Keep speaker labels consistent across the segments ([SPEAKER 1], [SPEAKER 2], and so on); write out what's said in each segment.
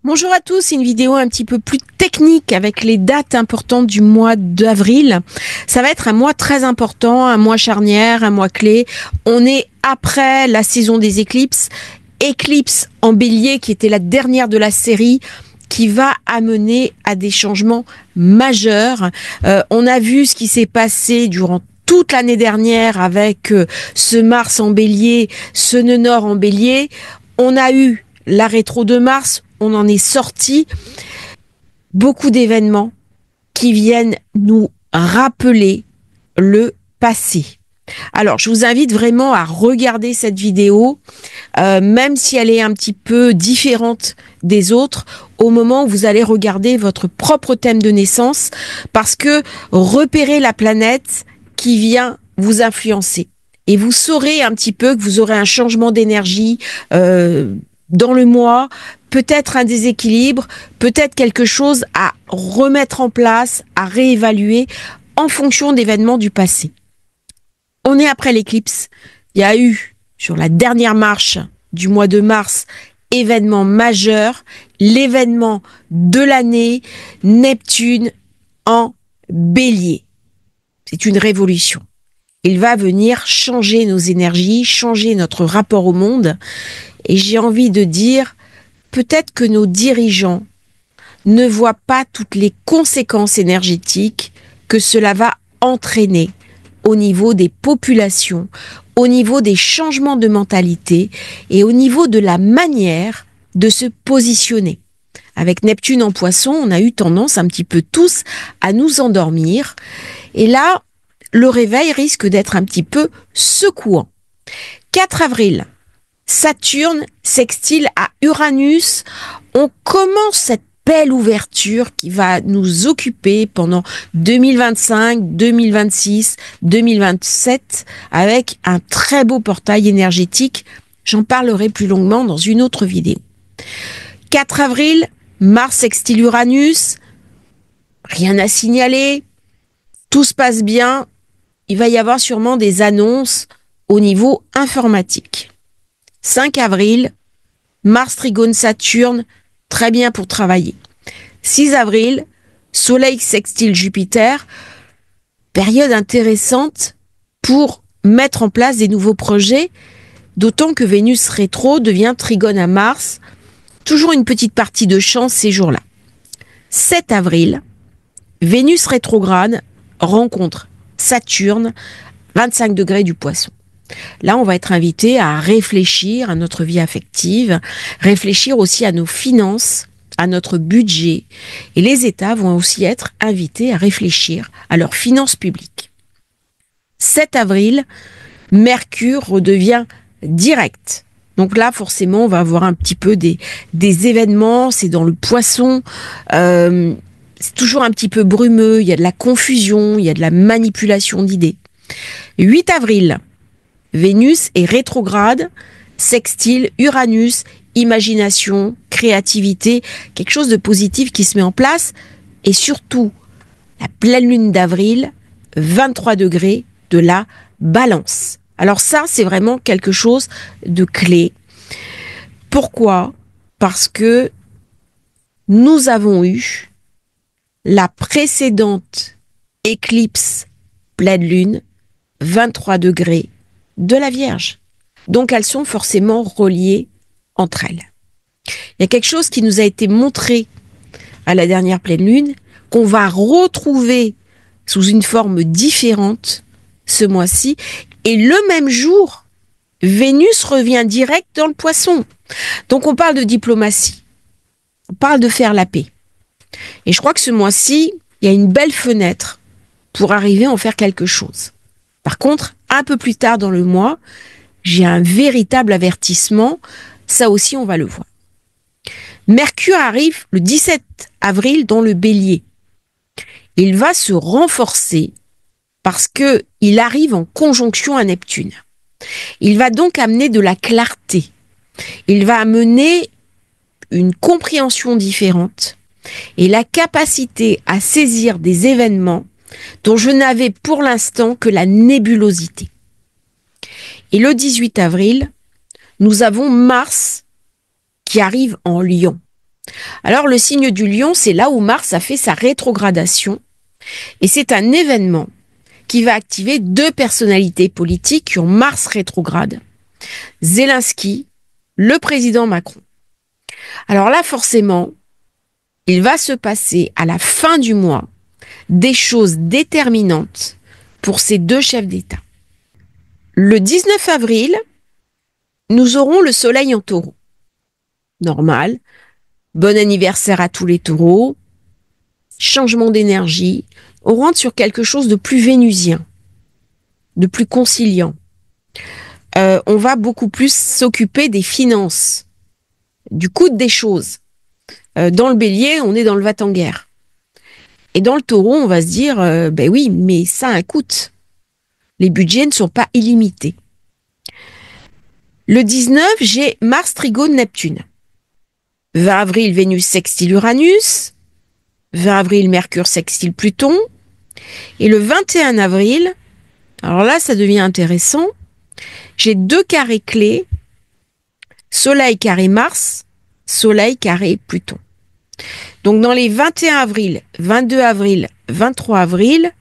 [SPEAKER 1] Bonjour à tous, une vidéo un petit peu plus technique avec les dates importantes du mois d'avril. Ça va être un mois très important, un mois charnière, un mois clé. On est après la saison des éclipses. Éclipse en bélier qui était la dernière de la série, qui va amener à des changements majeurs. On a vu ce qui s'est passé durant toute l'année dernière avec ce Mars en bélier, ce nœud nord en bélier. On a eu la rétro de Mars, on en est sorti. Beaucoup d'événements qui viennent nous rappeler le passé. Alors, je vous invite vraiment à regarder cette vidéo, même si elle est un petit peu différente des autres, au moment où vous allez regarder votre propre thème de naissance, parce que repérez la planète qui vient vous influencer. Et vous saurez un petit peu que vous aurez un changement d'énergie dans le mois, peut-être un déséquilibre, peut-être quelque chose à remettre en place, à réévaluer en fonction d'événements du passé. On est après l'éclipse. Il y a eu, sur la dernière marche du mois de mars, événement majeur, l'événement de l'année, Neptune en bélier. C'est une révolution. Il va venir changer nos énergies, changer notre rapport au monde. Et j'ai envie de dire, peut-être que nos dirigeants ne voient pas toutes les conséquences énergétiques que cela va entraîner au niveau des populations, au niveau des changements de mentalité et au niveau de la manière de se positionner. Avec Neptune en Poisson, on a eu tendance un petit peu tous à nous endormir. Et là, le réveil risque d'être un petit peu secouant. 4 avril, Saturne sextile à Uranus. On commence cette belle ouverture qui va nous occuper pendant 2025, 2026, 2027 avec un très beau portail énergétique. J'en parlerai plus longuement dans une autre vidéo. 4 avril, Mars sextile Uranus. Rien à signaler. Tout se passe bien. Il va y avoir sûrement des annonces au niveau informatique. 5 avril, Mars trigone Saturne, très bien pour travailler. 6 avril, Soleil sextile Jupiter, période intéressante pour mettre en place des nouveaux projets, d'autant que Vénus rétro devient trigone à Mars. Toujours une petite partie de chance ces jours-là. 7 avril, Vénus rétrograde rencontre Saturne, 25 degrés du Poisson. Là, on va être invité à réfléchir à notre vie affective, réfléchir aussi à nos finances, à notre budget. Et les États vont aussi être invités à réfléchir à leurs finances publiques. 7 avril, Mercure redevient direct. Donc là, forcément, on va avoir un petit peu des événements. C'est dans le Poisson. C'est toujours un petit peu brumeux. Il y a de la confusion, il y a de la manipulation d'idées. 8 avril, Vénus est rétrograde, sextile, Uranus, imagination, créativité, quelque chose de positif qui se met en place. Et surtout, la pleine lune d'avril, 23 degrés de la Balance. Alors ça, c'est vraiment quelque chose de clé. Pourquoi ? Parce que nous avons eu la précédente éclipse pleine lune, 23 degrés de la Vierge. Donc elles sont forcément reliées entre elles. Il y a quelque chose qui nous a été montré à la dernière pleine lune, qu'on va retrouver sous une forme différente ce mois-ci. Et le même jour, Vénus revient direct dans le Poisson. Donc on parle de diplomatie. On parle de faire la paix. Et je crois que ce mois-ci, il y a une belle fenêtre pour arriver à en faire quelque chose. Par contre, un peu plus tard dans le mois, j'ai un véritable avertissement. Ça aussi, on va le voir. Mercure arrive le 17 avril dans le Bélier. Il va se renforcer parce que il arrive en conjonction à Neptune. Il va donc amener de la clarté. Il va amener une compréhension différente et la capacité à saisir des événements dont je n'avais pour l'instant que la nébulosité. Et le 18 avril, nous avons Mars qui arrive en Lion. Alors le signe du lion, c'est là où Mars a fait sa rétrogradation et c'est un événement qui va activer deux personnalités politiques qui ont Mars rétrograde. Zelensky, le président Macron. Alors là, forcément, il va se passer à la fin du mois des choses déterminantes pour ces deux chefs d'État. Le 19 avril, nous aurons le soleil en taureau. Normal. Bon anniversaire à tous les taureaux. Changement d'énergie. On rentre sur quelque chose de plus vénusien, de plus conciliant. On va beaucoup plus s'occuper des finances, du coût des choses. Dans le bélier, on est dans le va-t-en-guerre. Et dans le taureau, on va se dire, ben oui, mais ça a un coût. Les budgets ne sont pas illimités. Le 19, j'ai Mars trigone Neptune. 20 avril, Vénus sextile Uranus. 20 avril, Mercure sextile Pluton. Et le 21 avril, alors là, ça devient intéressant. J'ai deux carrés clés. Soleil carré Mars, Soleil carré Pluton. Donc dans les 21 avril, 22 avril, 23 avril,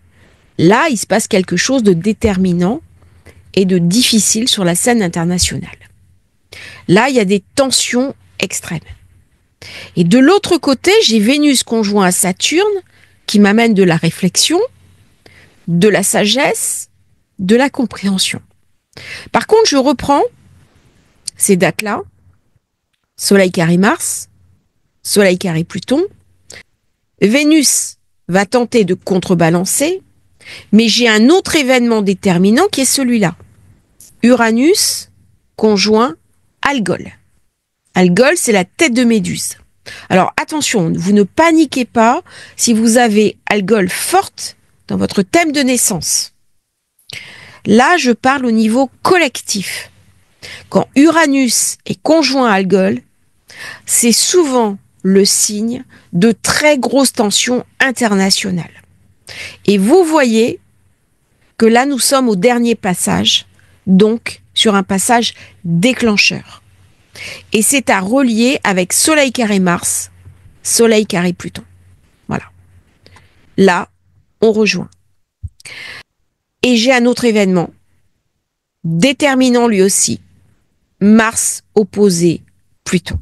[SPEAKER 1] là, il se passe quelque chose de déterminant et de difficile sur la scène internationale. Là, il y a des tensions extrêmes. Et de l'autre côté, j'ai Vénus conjoint à Saturne qui m'amène de la réflexion, de la sagesse, de la compréhension. Par contre, je reprends ces dates-là. Soleil carré Mars, Soleil carré Pluton. Vénus va tenter de contrebalancer, mais j'ai un autre événement déterminant qui est celui-là. Uranus conjoint Algol. Algol, c'est la tête de Méduse. Alors attention, vous ne paniquez pas si vous avez Algol forte dans votre thème de naissance. Là, je parle au niveau collectif. Quand Uranus est conjoint à Algol, c'est souvent le signe de très grosses tensions internationales. Et vous voyez que là, nous sommes au dernier passage, donc sur un passage déclencheur. Et c'est à relier avec Soleil carré Mars, Soleil carré Pluton. Voilà. Là, on rejoint. Et j'ai un autre événement, déterminant lui aussi, Mars opposé Pluton.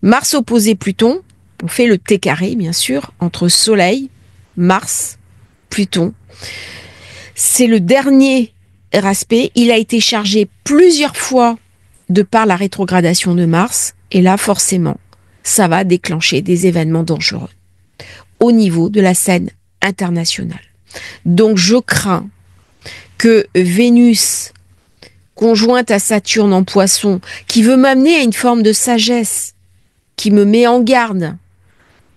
[SPEAKER 1] Mars opposé Pluton, on fait le T carré, bien sûr, entre Soleil, Mars, Pluton. C'est le dernier aspect. Il a été chargé plusieurs fois de par la rétrogradation de Mars. Et là, forcément, ça va déclencher des événements dangereux au niveau de la scène internationale. Donc, je crains que Vénus, conjointe à Saturne en Poisson, qui veut m'amener à une forme de sagesse, qui me met en garde.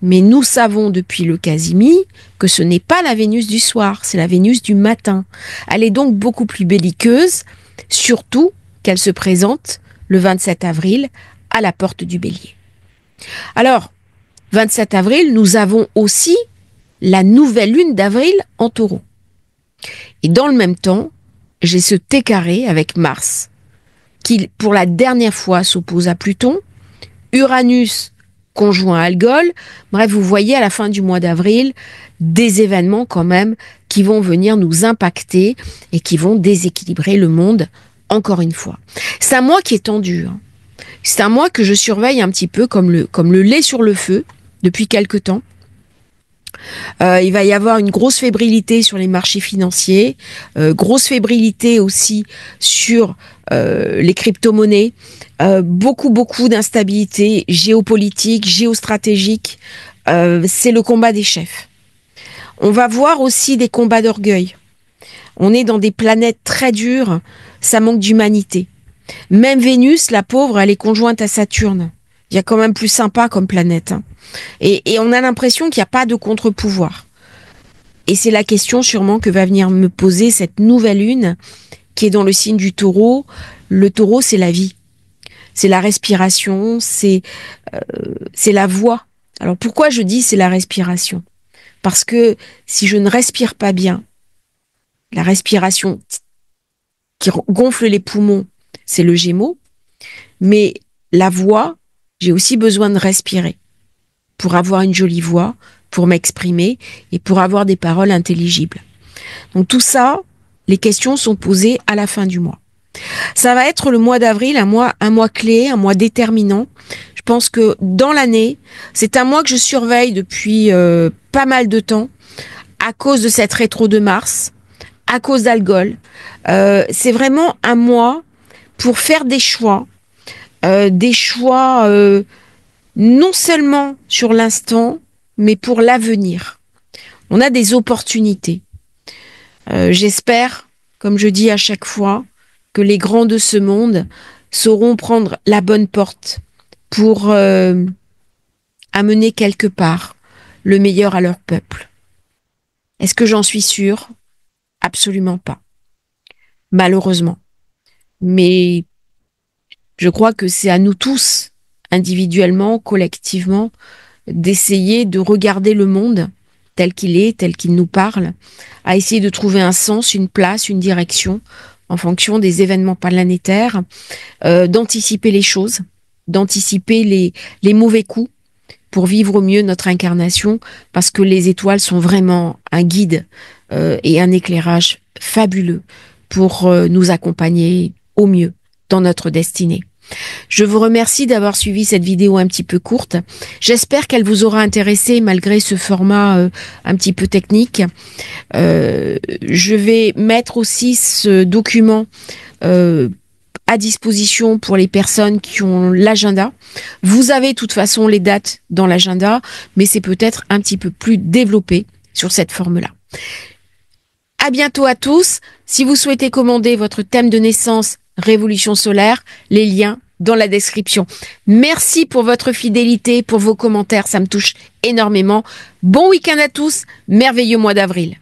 [SPEAKER 1] Mais nous savons depuis le Casimir que ce n'est pas la Vénus du soir, c'est la Vénus du matin. Elle est donc beaucoup plus belliqueuse, surtout qu'elle se présente le 27 avril à la porte du Bélier. Alors, 27 avril, nous avons aussi la nouvelle lune d'avril en Taureau. Et dans le même temps, j'ai ce T carré avec Mars, qui pour la dernière fois s'oppose à Pluton, Uranus conjoint à Algol. Bref, vous voyez à la fin du mois d'avril des événements quand même qui vont venir nous impacter et qui vont déséquilibrer le monde encore une fois. C'est un mois qui est tendu. C'est un mois que je surveille un petit peu comme le lait sur le feu depuis quelque temps. Il va y avoir une grosse fébrilité sur les marchés financiers, grosse fébrilité aussi sur les crypto-monnaies, beaucoup d'instabilité géopolitique, géostratégique. C'est le combat des chefs. On va voir aussi des combats d'orgueil. On est dans des planètes très dures, ça manque d'humanité. Même Vénus, la pauvre, elle est conjointe à Saturne. Il y a quand même plus sympa comme planète. Et on a l'impression qu'il n'y a pas de contre-pouvoir. Et c'est la question sûrement que va venir me poser cette nouvelle lune qui est dans le signe du Taureau. Le Taureau, c'est la vie. C'est la respiration, c'est la voix. Alors pourquoi je dis c'est la respiration? Parce que si je ne respire pas bien, la respiration qui gonfle les poumons, c'est le Gémeaux. Mais la voix, j'ai aussi besoin de respirer. pour avoir une jolie voix, pour m'exprimer et pour avoir des paroles intelligibles. Donc tout ça, les questions sont posées à la fin du mois. Ça va être le mois d'avril, un mois clé, un mois déterminant. Je pense que dans l'année, c'est un mois que je surveille depuis pas mal de temps à cause de cette rétro de Mars, à cause d'Algol. C'est vraiment un mois pour faire des choix non seulement sur l'instant, mais pour l'avenir. On a des opportunités. J'espère, comme je dis à chaque fois, que les grands de ce monde sauront prendre la bonne porte pour amener quelque part le meilleur à leur peuple. Est-ce que j'en suis sûre? Absolument pas. Malheureusement. Mais je crois que c'est à nous tous, individuellement, collectivement, d'essayer de regarder le monde tel qu'il est, tel qu'il nous parle, à essayer de trouver un sens, une place, une direction en fonction des événements planétaires, d'anticiper les choses, d'anticiper les mauvais coups pour vivre au mieux notre incarnation, parce que les étoiles sont vraiment un guide et un éclairage fabuleux pour nous accompagner au mieux dans notre destinée. Je vous remercie d'avoir suivi cette vidéo un petit peu courte. J'espère qu'elle vous aura intéressé malgré ce format un petit peu technique. Je vais mettre aussi ce document à disposition pour les personnes qui ont l'agenda. Vous avez de toute façon les dates dans l'agenda, mais c'est peut-être un petit peu plus développé sur cette forme-là. À bientôt à tous. Si vous souhaitez commander votre thème de naissance Révolution solaire, les liens dans la description. Merci pour votre fidélité, pour vos commentaires, ça me touche énormément. Bon week-end à tous, merveilleux mois d'avril.